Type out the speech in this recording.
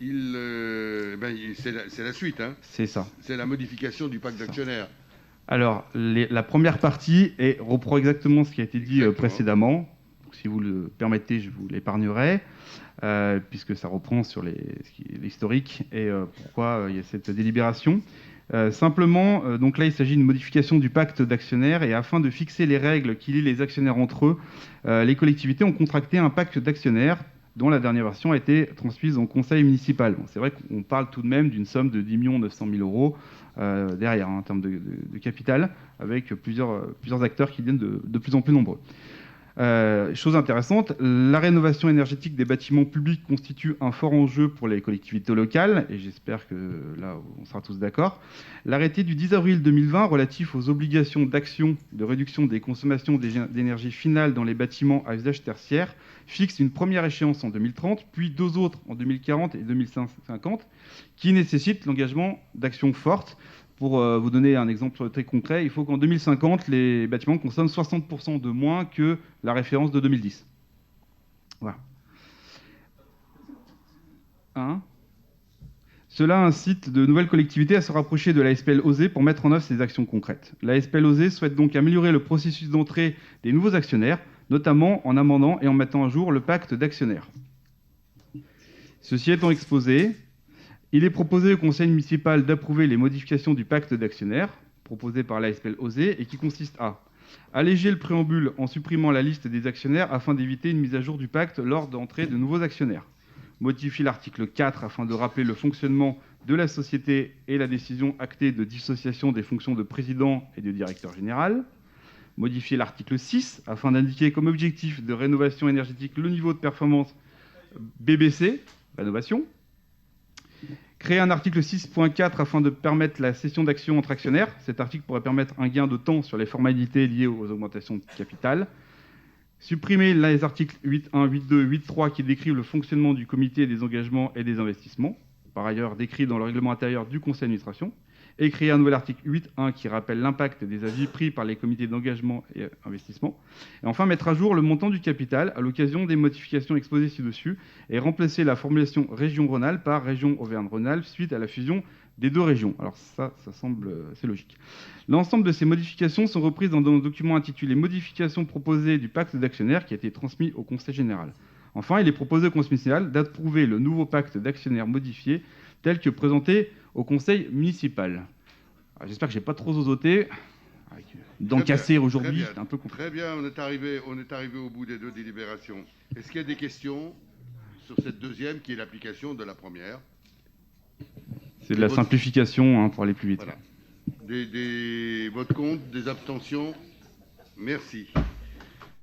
c'est la suite, hein. C'est ça. C'est la modification du pacte d'actionnaires. Alors, la première partie reprend exactement ce qui a été dit précédemment. Donc, si vous le permettez, je vous l'épargnerai, puisque ça reprend sur l'historique et pourquoi il y a cette délibération. Simplement, donc là, il s'agit d'une modification du pacte d'actionnaires et afin de fixer les règles qui lient les actionnaires entre eux, les collectivités ont contracté un pacte d'actionnaires dont la dernière version a été transmise au conseil municipal. Bon, c'est vrai qu'on parle tout de même d'une somme de 10 900 000 euros derrière, hein, en termes de capital, avec plusieurs acteurs qui deviennent de plus en plus nombreux. Chose intéressante, la rénovation énergétique des bâtiments publics constitue un fort enjeu pour les collectivités locales, et j'espère que là, on sera tous d'accord. L'arrêté du 10 avril 2020 relatif aux obligations d'action de réduction des consommations d'énergie finale dans les bâtiments à usage tertiaire fixe une première échéance en 2030, puis deux autres en 2040 et 2050, qui nécessitent l'engagement d'actions fortes. Pour vous donner un exemple très concret, il faut qu'en 2050, les bâtiments consomment 60% de moins que la référence de 2010. Voilà. Cela incite de nouvelles collectivités à se rapprocher de la SPL OSE pour mettre en œuvre ces actions concrètes. La SPL OSE souhaite donc améliorer le processus d'entrée des nouveaux actionnaires, notamment en amendant et en mettant à jour le pacte d'actionnaires. Ceci étant exposé, il est proposé au conseil municipal d'approuver les modifications du pacte d'actionnaires proposées par la SPL OSE et qui consistent à alléger le préambule en supprimant la liste des actionnaires afin d'éviter une mise à jour du pacte lors d'entrée de nouveaux actionnaires. Modifier l'article 4 afin de rappeler le fonctionnement de la société et la décision actée de dissociation des fonctions de président et de directeur général. Modifier l'article 6 afin d'indiquer comme objectif de rénovation énergétique le niveau de performance BBC, rénovation. Créer un article 6.4 afin de permettre la cession d'actions entre actionnaires. Cet article pourrait permettre un gain de temps sur les formalités liées aux augmentations de capital. Supprimer les articles 8.1, 8.2, 8.3 qui décrivent le fonctionnement du comité des engagements et des investissements, par ailleurs décrit dans le règlement intérieur du conseil d'administration. Et créer un nouvel article 8.1 qui rappelle l'impact des avis pris par les comités d'engagement et investissement. Et enfin, mettre à jour le montant du capital à l'occasion des modifications exposées ci-dessus et remplacer la formulation région Rhône-Alpes par région Auvergne-Rhône-Alpes suite à la fusion des deux régions. Alors ça semble assez logique. L'ensemble de ces modifications sont reprises dans un document intitulé « Modifications proposées du pacte d'actionnaires » qui a été transmis au Conseil général. Enfin, il est proposé au Conseil municipal d'approuver le nouveau pacte d'actionnaires modifié tel que présenté au Conseil municipal. J'espère que je n'ai pas trop zozoté. D'encasser aujourd'hui, c'est un peu compliqué. Très bien, on est arrivé au bout des deux délibérations. Est-ce qu'il y a des questions sur cette deuxième qui est l'application de la première? C'est de la simplification, hein, pour aller plus vite. Voilà. Des votes contre, des abstentions? Merci.